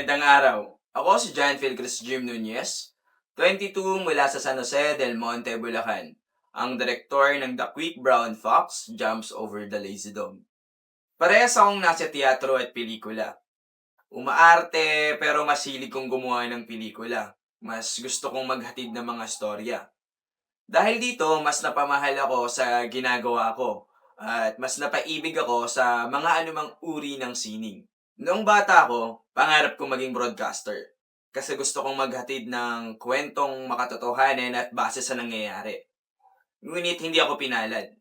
Magandang araw. Ako si John Philcris Jim Nunez, 22 mula sa San Jose del Monte, Bulacan. Ang direktor ng The Quick Brown Fox Jumps Over the Lazy Dog. Parehas akong nasa teatro at pelikula. Umaarte pero masilig kong gumawa ng pelikula. Mas gusto kong maghatid ng mga storya. Dahil dito, mas napamahal ako sa ginagawa ko at mas napaibig ako sa mga anumang uri ng sining. Noong bata ako, pangarap kong maging broadcaster kasi gusto kong maghatid ng kwentong makatotohanan at base sa nangyayari. Ngunit hindi ako pinalad.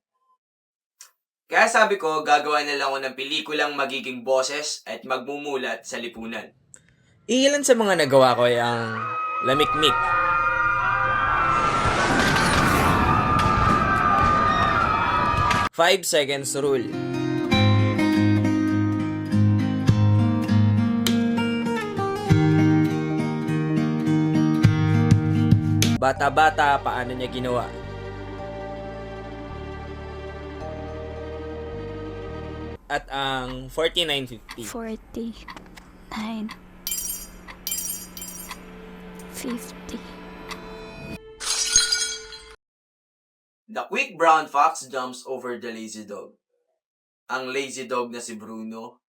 Kaya sabi ko, gagawa na lang ako ng pelikulang magiging boses at magmumulat sa lipunan. Ilan sa mga nagawa ko ay ang Lamikmik, Five Seconds Rule, Bata-bata, paano niya ginawa? At ang 4950. 49 50 The Quick Brown Fox Jumps Over the Lazy Dog. Ang lazy dog na si Bruno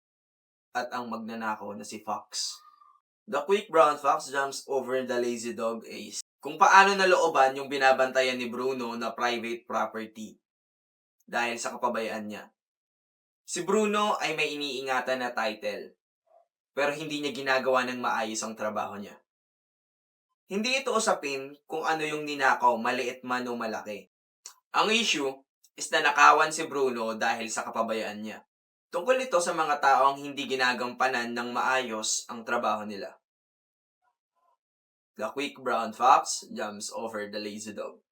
at ang magnanakaw na si Fox. The Quick Brown Fox Jumps Over the Lazy Dog is kung paano nalooban yung binabantayan ni Bruno na private property dahil sa kapabayaan niya. Si Bruno ay may iniingatan na title pero hindi niya ginagawa ng maayos ang trabaho niya. Hindi ito usapin kung ano yung ninakaw, maliit man o malaki. Ang issue is na nakawan si Bruno dahil sa kapabayaan niya. Tungkol ito sa mga taong hindi ginagampanan ng maayos ang trabaho nila. The Quick Brown Fox Jumps Over the Lazy Dog.